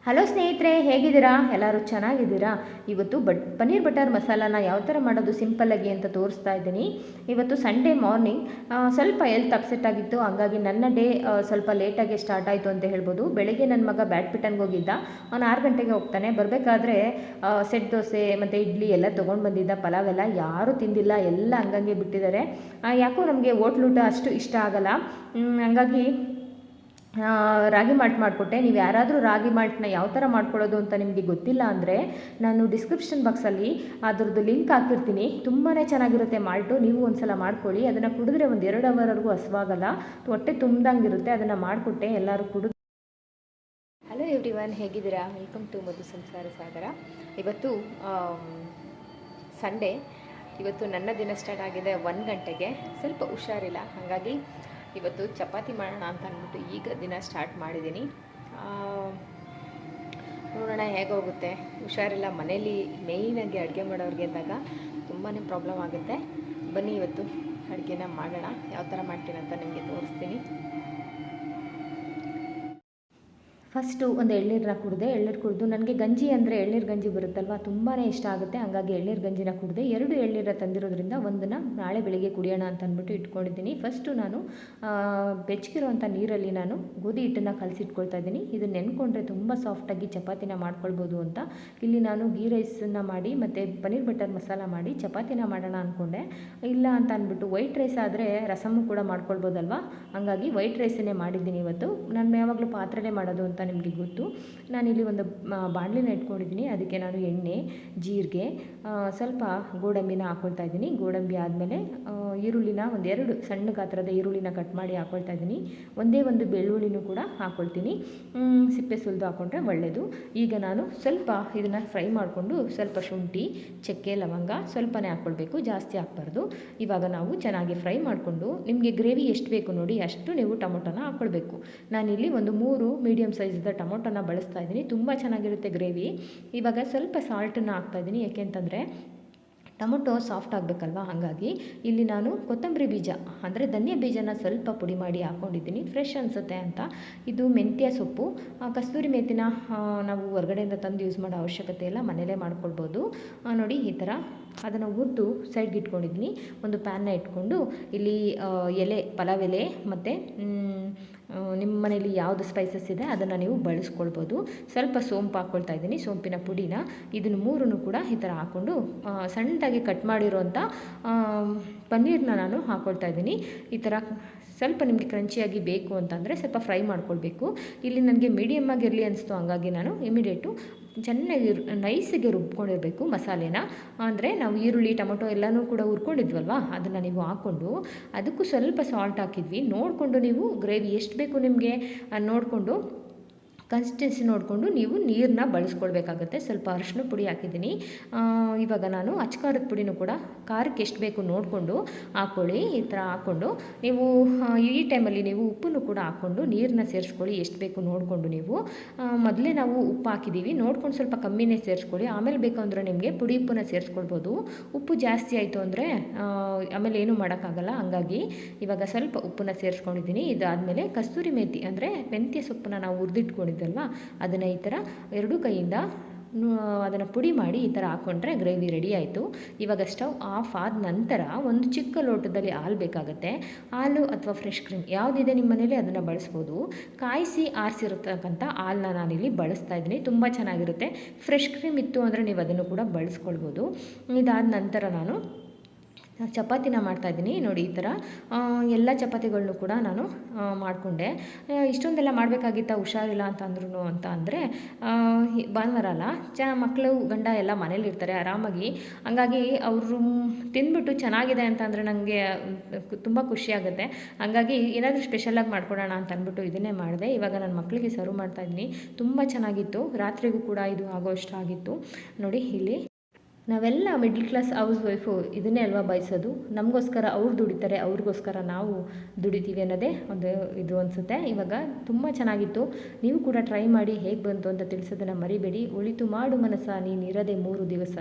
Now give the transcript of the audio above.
Hello ಸ್ನೇಹಿತರೆ, ಹೇಗಿದ್ದೀರಾ? ಎಲ್ಲರೂ ಚೆನ್ನಾಗಿದ್ದೀರಾ? ಇವತ್ತು ಪನ್ನೀರ್ ಬಟರ್ ಮಸಾಲಾನ ಯಾವ ಥರ ಮಾಡೋದು ಸಿಂಪಲ್ಲಾಗಿ ಅಂತ ತೋರಿಸ್ತಾ ಇದ್ದೀನಿ. ಇವತ್ತು ಸಂಡೇ ಮಾರ್ನಿಂಗ್ ಸ್ವಲ್ಪ ಹೆಲ್ತ್ ಅಪ್ಸೆಟ್ ಆಗಿತ್ತು. ಹಾಗಾಗಿ ನನ್ನ ಡೇ ಸ್ವಲ್ಪ ಲೇಟಾಗಿ ಸ್ಟಾರ್ಟ್ ಆಯಿತು ಅಂತ ಹೇಳ್ಬೋದು. ಬೆಳಗ್ಗೆ ನನ್ನ ಮಗ ಬ್ಯಾಡ್ಮಿಂಟನ್ಗೆ ಹೋಗಿದ್ದ. ಅವನು 6 ಗಂಟೆಗೆ ಹೋಗ್ತಾನೆ. ಬರಬೇಕಾದ್ರೆ ಸೆಟ್ ದೋಸೆ ಮತ್ತು ಇಡ್ಲಿ ಎಲ್ಲ ತೊಗೊಂಡು ಬಂದಿದ್ದ. ಪಲಾವ್ ಎಲ್ಲ ಯಾರೂ ತಿಂದಿಲ್ಲ, ಎಲ್ಲ ಹಂಗಂಗೆ ಬಿಟ್ಟಿದ್ದಾರೆ. ಯಾಕೋ ನಮಗೆ ಹೋಟ್ಲೂಟ ಅಷ್ಟು ಇಷ್ಟ ಆಗಲ್ಲ. ಹಂಗಾಗಿ ರಾಗಿ ಮಾಲ್ಟ್ ಮಾಡಿಕೊಟ್ಟೆ. ನೀವು ಯಾರಾದರೂ ರಾಗಿ ಮಾಲ್ಟ್ನ ಯಾವ ಥರ ಮಾಡ್ಕೊಳ್ಳೋದು ಅಂತ ನಿಮಗೆ ಗೊತ್ತಿಲ್ಲ ಅಂದರೆ ನಾನು ಡಿಸ್ಕ್ರಿಪ್ಷನ್ ಬಾಕ್ಸಲ್ಲಿ ಅದ್ರದ್ದು ಲಿಂಕ್ ಹಾಕಿರ್ತೀನಿ. ತುಂಬಾ ಚೆನ್ನಾಗಿರುತ್ತೆ ಮಾಲ್ಟು. ನೀವು ಒಂದು ಸಲ ಮಾಡ್ಕೊಳ್ಳಿ. ಅದನ್ನು ಕುಡಿದ್ರೆ ಒಂದು 2 ಅವರ್ವರೆಗೂ ಹಸುವಾಗಲ್ಲ, ಹೊಟ್ಟೆ ತುಂಬ್ದಂಗಿರುತ್ತೆ. ಅದನ್ನು ಮಾಡಿಕೊಟ್ಟೆ, ಎಲ್ಲರೂ ಕುಡಿದು. ಹಲೋ ಎವ್ರಿವನ್, ಹೇಗಿದ್ದೀರಾ? ವೆಲ್ಕಮ್ ಟು ಮಧು ಸಂಸಾರಸಾಗರ. ಇವತ್ತು ಸಂಡೇ. ಇವತ್ತು ನನ್ನ ದಿನ ಸ್ಟಾರ್ಟ್ ಆಗಿದೆ 1 ಗಂಟೆಗೆ. ಸ್ವಲ್ಪ ಹುಷಾರಿಲ್ಲ, ಹಾಗಾಗಿ ಇವತ್ತು ಚಪಾತಿ ಮಾಡೋಣ ಅಂತ ಅಂದ್ಬಿಟ್ಟು ಈಗ ದಿನ ಸ್ಟಾರ್ಟ್ ಮಾಡಿದ್ದೀನಿ. ನೋಡೋಣ ಹೇಗೋಗುತ್ತೆ. ಹುಷಾರಿಲ್ಲ, ಮನೇಲಿ ಮೇಯ್ನಾಗಿ ಅಡುಗೆ ಮಾಡೋರಿಗೆ ಅಂದಾಗ ತುಂಬಾ ಪ್ರಾಬ್ಲಮ್ ಆಗುತ್ತೆ. ಬನ್ನಿ ಇವತ್ತು ಅಡುಗೆನ ಮಾಡೋಣ. ಯಾವ ಥರ ಮಾಡ್ತೀನಿ ಅಂತ ನಿಮಗೆ ತೋರಿಸ್ತೀನಿ. ಫಸ್ಟು ಒಂದು ಎಳ್ನೀರನ್ನ ಕುಡಿದೆ. ಎಳ್ನೀರು ಕುಡಿದು, ನನಗೆ ಗಂಜಿ ಅಂದರೆ ಎಳ್ನೀರು ಗಂಜಿ ಬರುತ್ತಲ್ವ, ತುಂಬಾ ಇಷ್ಟ ಆಗುತ್ತೆ. ಹಂಗಾಗಿ ಎಳ್ನೀರು ಗಂಜಿನ ಕುಡಿದೆ. 2 ಎಳ್ನೀರ ತಂದಿರೋದ್ರಿಂದ ಒಂದನ್ನು ನಾಳೆ ಬೆಳಿಗ್ಗೆ ಕುಡಿಯೋಣ ಅಂತ ಅಂದ್ಬಿಟ್ಟು ಇಟ್ಕೊಂಡಿದ್ದೀನಿ. ಫಸ್ಟು ನಾನು ಬೆಚ್ಚಗಿರೋವಂಥ ನೀರಲ್ಲಿ ನಾನು ಗೋಧಿ ಹಿಟ್ಟನ್ನು ಕಲಸಿಟ್ಕೊಳ್ತಾ ಇದ್ದೀನಿ. ಇದು ನೆನ್ಕೊಂಡ್ರೆ ತುಂಬ ಸಾಫ್ಟಾಗಿ ಚಪಾತಿನ ಮಾಡ್ಕೊಳ್ಬೋದು ಅಂತ ಇಲ್ಲಿ ನಾನು ಗೀ ರೈಸನ್ನು ಮಾಡಿ ಮತ್ತು ಪನ್ನೀರ್ ಬಟರ್ ಮಸಾಲ ಮಾಡಿ ಚಪಾತಿನ ಮಾಡೋಣ ಅಂದ್ಕೊಂಡೆ. ಇಲ್ಲ ಅಂತ ಅಂದ್ಬಿಟ್ಟು ವೈಟ್ ರೈಸ್ ಆದರೆ ರಸಮ್ಮು ಕೂಡ ಮಾಡ್ಕೊಳ್ಬೋದಲ್ವ, ಹಂಗಾಗಿ ವೈಟ್ ರೈಸನ್ನೇ ಮಾಡಿದ್ದೀನಿ ಇವತ್ತು. ನಾನು ಯಾವಾಗಲೂ ಪಾತ್ರೆನೇ ಮಾಡೋದು ಅಂತ ನಿಮಗೆ ಗೊತ್ತು. ನಾನಿಲ್ಲಿ ಒಂದು ಬಾಣಲಿನ ಇಟ್ಕೊಂಡಿದ್ದೀನಿ. ಅದಕ್ಕೆ ನಾನು ಎಣ್ಣೆ, ಜೀರಿಗೆ, ಸ್ವಲ್ಪ ಗೋಡಂಬಿನ ಹಾಕ್ಕೊಳ್ತಾ ಇದ್ದೀನಿ. ಗೋಡಂಬಿ ಆದಮೇಲೆ ಈರುಳ್ಳಿನ 2 ಸಣ್ಣ ಗಾತ್ರದ ಈರುಳ್ಳಿನ ಕಟ್ ಮಾಡಿ ಹಾಕ್ಕೊಳ್ತಾ ಇದ್ದೀನಿ. ಒಂದು ಬೆಳ್ಳುಳ್ಳಿನೂ ಕೂಡ ಹಾಕ್ಕೊಳ್ತೀನಿ. ಸಿಪ್ಪೆ ಸುಲಿದು ಹಾಕ್ಕೊಂಡ್ರೆ ಒಳ್ಳೆಯದು. ಈಗ ನಾನು ಸ್ವಲ್ಪ ಇದನ್ನು ಫ್ರೈ ಮಾಡಿಕೊಂಡು ಸ್ವಲ್ಪ ಶುಂಠಿ, ಚಕ್ಕೆ, ಲವಂಗ ಸ್ವಲ್ಪನೇ ಹಾಕ್ಕೊಳ್ಬೇಕು, ಜಾಸ್ತಿ ಹಾಕ್ಬಾರ್ದು. ಇವಾಗ ನಾವು ಚೆನ್ನಾಗಿ ಫ್ರೈ ಮಾಡಿಕೊಂಡು, ನಿಮಗೆ ಗ್ರೇವಿ ಎಷ್ಟು ಬೇಕು ನೋಡಿ ಅಷ್ಟು ನೀವು ಟೊಮೊಟೊನ ಹಾಕ್ಕೊಳ್ಬೇಕು. ನಾನಿಲ್ಲಿ ಒಂದು 3 ಮೀಡಿಯಮ್ ಸೈಜ್ದ ಟೊಮೊಟೊನ ಬಳಸ್ತಾ ಇದ್ದೀನಿ. ತುಂಬ ಚೆನ್ನಾಗಿರುತ್ತೆ ಗ್ರೇವಿ. ಇವಾಗ ಸ್ವಲ್ಪ ಸಾಲ್ಟನ್ನು ಹಾಕ್ತಾಯಿದ್ದೀನಿ, ಯಾಕೆಂತಂದರೆ ಟೊಮೊಟೊ ಸಾಫ್ಟ್ ಆಗಬೇಕಲ್ವ, ಹಾಗಾಗಿ ಇಲ್ಲಿ ನಾನು ಕೊತ್ತಂಬರಿ ಬೀಜ ಅಂದರೆ ಧನಿಯಾ ಬೀಜನ ಸ್ವಲ್ಪ ಪುಡಿ ಮಾಡಿ ಹಾಕ್ಕೊಂಡಿದ್ದೀನಿ, ಫ್ರೆಶ್ ಅನಿಸುತ್ತೆ ಅಂತ. ಇದು ಮೆಂತ್ಯ ಸೊಪ್ಪು, ಕಸ್ತೂರಿ ಮೇಥಿನ ನಾವು ಹೊರಗಡೆಯಿಂದ ತಂದು ಯೂಸ್ ಮಾಡೋ ಅವಶ್ಯಕತೆ ಇಲ್ಲ, ಮನೇಲೇ ಮಾಡ್ಕೊಳ್ಬೋದು. ನೋಡಿ ಈ ಥರ ಅದನ್ನು ಹುರಿದು ಸೈಡ್ಗೆ ಇಟ್ಕೊಂಡಿದ್ದೀನಿ. ಒಂದು ಪ್ಯಾನ್ನ ಇಟ್ಕೊಂಡು ಇಲ್ಲಿ ಪಲಾವ್ ಎಲೆ ಮತ್ತು ನಿಮ್ಮ ಮನೇಲಿ ಯಾವುದು ಸ್ಪೈಸಸ್ ಇದೆ ಅದನ್ನು ನೀವು ಬಳಸ್ಕೊಳ್ಬೋದು. ಸ್ವಲ್ಪ ಸೋಂಪು ಹಾಕ್ಕೊಳ್ತಾ ಇದ್ದೀನಿ, ಸೋಂಪಿನ ಪುಡಿನ. ಇದನ್ನು 3 ಕೂಡ ಈ ಥರ ಹಾಕ್ಕೊಂಡು ಸಣ್ಣದಾಗಿ ಕಟ್ ಮಾಡಿರೋಂಥ ಪನ್ನೀರನ್ನ ನಾನು ಹಾಕ್ಕೊಳ್ತಾ ಇದ್ದೀನಿ. ಈ ಥರ ಸ್ವಲ್ಪ ನಿಮಗೆ ಕ್ರಂಚಿಯಾಗಿ ಬೇಕು ಅಂತಂದರೆ ಸ್ವಲ್ಪ ಫ್ರೈ ಮಾಡ್ಕೊಳ್ಬೇಕು. ಇಲ್ಲಿ ನನಗೆ ಮೀಡಿಯಮ್ ಆಗಿರಲಿ ಅನಿಸ್ತು, ಹಂಗಾಗಿ ನಾನು ಇಮಿಡಿಯೇಟು ಚೆನ್ನಾಗಿ ನೈಸಿಗೆ ರುಬ್ಕೊಂಡಿರಬೇಕು ಮಸಾಲೆನ. ಅಂದರೆ ನಾವು ಈರುಳ್ಳಿ, ಟೊಮೊಟೊ ಎಲ್ಲನೂ ಕೂಡ ಹುರ್ಕೊಂಡಿದ್ವಲ್ವ, ಅದನ್ನು ನೀವು ಹಾಕ್ಕೊಂಡು ಅದಕ್ಕೂ ಸ್ವಲ್ಪ ಸಾಲ್ಟ್ ಹಾಕಿದ್ವಿ. ನೋಡಿಕೊಂಡು ನೀವು ಗ್ರೇವಿ ಎಷ್ಟು ಬೇಕು ನಿಮಗೆ ನೋಡಿಕೊಂಡು, ಕನ್ಸಿಸ್ಟೆನ್ಸಿ ನೋಡಿಕೊಂಡು ನೀವು ನೀರನ್ನ ಬಳಸ್ಕೊಳ್ಬೇಕಾಗತ್ತೆ. ಸ್ವಲ್ಪ ಅರಿಶಿನ ಪುಡಿ ಹಾಕಿದ್ದೀನಿ. ಇವಾಗ ನಾನು ಅಚ್ಕಾರದ ಪುಡಿನೂ ಕೂಡ ಖಾರಕ್ಕೆ ಎಷ್ಟು ಬೇಕು ನೋಡಿಕೊಂಡು ಹಾಕ್ಕೊಳ್ಳಿ. ಈ ಥರ ಹಾಕ್ಕೊಂಡು ನೀವು ಈ ಟೈಮಲ್ಲಿ ನೀವು ಉಪ್ಪನ್ನು ಕೂಡ ಹಾಕ್ಕೊಂಡು ನೀರನ್ನ ಸೇರಿಸ್ಕೊಳ್ಳಿ, ಎಷ್ಟು ಬೇಕು ನೋಡಿಕೊಂಡು. ನೀವು ಮೊದಲೇ ನಾವು ಉಪ್ಪು ಹಾಕಿದ್ದೀವಿ, ನೋಡ್ಕೊಂಡು ಸ್ವಲ್ಪ ಕಮ್ಮಿನೇ ಸೇರಿಸ್ಕೊಳ್ಳಿ. ಆಮೇಲೆ ಬೇಕು ಅಂದರೆ ನಿಮಗೆ ಪುಡಿ ಉಪ್ಪನ್ನ ಸೇರಿಸ್ಕೊಳ್ಬೋದು. ಉಪ್ಪು ಜಾಸ್ತಿ ಆಯಿತು ಅಂದರೆ ಆಮೇಲೆ ಏನೂ ಮಾಡೋಕ್ಕಾಗಲ್ಲ, ಹಂಗಾಗಿ ಇವಾಗ ಸ್ವಲ್ಪ ಉಪ್ಪನ್ನ ಸೇರಿಸ್ಕೊಂಡಿದ್ದೀನಿ. ಇದಾದಮೇಲೆ ಕಸ್ತೂರಿ ಮೇಥಿ ಅಂದರೆ ಮೆಂತ್ಯ ಸೊಪ್ಪನ್ನ ನಾವು ಹುರಿದಿಟ್ಕೊಂಡಿದ್ದೀವಿ ಅಲ್ವಾ, ಅದನ್ನು ಈ ಥರ 2 ಕೈಯಿಂದ ಅದನ್ನು ಪುಡಿ ಮಾಡಿ ಈ ಥರ ಹಾಕ್ಕೊಂಡ್ರೆ ಗ್ರೇವಿ ರೆಡಿ ಆಯಿತು. ಇವಾಗ ಸ್ಟವ್ ಆಫ್ ಆದ ನಂತರ ಒಂದು ಚಿಕ್ಕ ಲೋಟದಲ್ಲಿ ಹಾಲು ಬೇಕಾಗುತ್ತೆ. ಹಾಲು ಅಥವಾ ಫ್ರೆಶ್ ಕ್ರೀಮ್ ಯಾವುದಿದೆ ನಿಮ್ಮ ಮನೇಲಿ ಅದನ್ನು ಬಳಸ್ಬೋದು. ಕಾಯಿಸಿ ಆರಿಸಿರತಕ್ಕಂಥ ಹಾಲನ್ನ ನಾನಿಲ್ಲಿ ಬಳಸ್ತಾ ಇದ್ದೀನಿ, ತುಂಬ ಚೆನ್ನಾಗಿರುತ್ತೆ. ಫ್ರೆಶ್ ಕ್ರೀಮ್ ಇತ್ತು ಅಂದರೆ ನೀವು ಅದನ್ನು ಕೂಡ ಬಳಸ್ಕೊಳ್ಬೋದು. ಇದಾದ ನಂತರ ನಾನು ಚಪಾತಿನ ಮಾಡ್ತಾಯಿದ್ದೀನಿ. ನೋಡಿ ಈ ಥರ ಎಲ್ಲ ಚಪಾತಿಗಳನ್ನೂ ಕೂಡ ನಾನು ಮಾಡಿಕೊಂಡೆ. ಇಷ್ಟೊಂದೆಲ್ಲ ಮಾಡಬೇಕಾಗಿತ್ತ ಹುಷಾರಿಲ್ಲ ಅಂತ ಅಂದರೆ ಭಾನುವಾರ ಅಲ್ಲ, ಮಕ್ಕಳು ಗಂಡ ಎಲ್ಲ ಮನೇಲಿರ್ತಾರೆ ಆರಾಮಾಗಿ. ಹಂಗಾಗಿ ಅವರು ತಿಂದ್ಬಿಟ್ಟು ಚೆನ್ನಾಗಿದೆ ಅಂತ ಅಂದರೆ ನನಗೆ ತುಂಬ ಖುಷಿಯಾಗುತ್ತೆ. ಹಂಗಾಗಿ ಏನಾದರೂ ಸ್ಪೆಷಲಾಗಿ ಮಾಡ್ಕೊಡೋಣ ಅಂತ ಅಂದ್ಬಿಟ್ಟು ಇದನ್ನೇ ಮಾಡಿದೆ. ಇವಾಗ ನನ್ನ ಮಕ್ಕಳಿಗೆ ಸರ್ವ್ ಮಾಡ್ತಾಯಿದ್ದೀನಿ. ತುಂಬ ಚೆನ್ನಾಗಿತ್ತು. ರಾತ್ರಿಗೂ ಕೂಡ ಇದು ಆಗೋಷ್ಟು ಆಗಿತ್ತು. ನೋಡಿ ಇಲ್ಲಿ ನಾವೆಲ್ಲ ಮಿಡ್ಲ್ ಕ್ಲಾಸ್ ಹೌಸ್ ವೈಫು ಇದನ್ನೇ ಅಲ್ವಾ ಬಯಸೋದು. ನಮಗೋಸ್ಕರ ಅವ್ರು ದುಡಿತಾರೆ, ಅವ್ರಿಗೋಸ್ಕರ ನಾವು ದುಡಿತೀವಿ ಅನ್ನೋದೇ ಒಂದು ಇದು ಅನಿಸುತ್ತೆ. ಇವಾಗ ತುಂಬ ಚೆನ್ನಾಗಿತ್ತು. ನೀವು ಕೂಡ ಟ್ರೈ ಮಾಡಿ, ಹೇಗೆ ಬಂತು ಅಂತ ತಿಳಿಸೋದನ್ನು ಮರಿಬೇಡಿ. ಒಳಿತು ಮಾಡು ಮನಸ್ಸ ನೀನಿರದೆ 3 ದಿವಸ.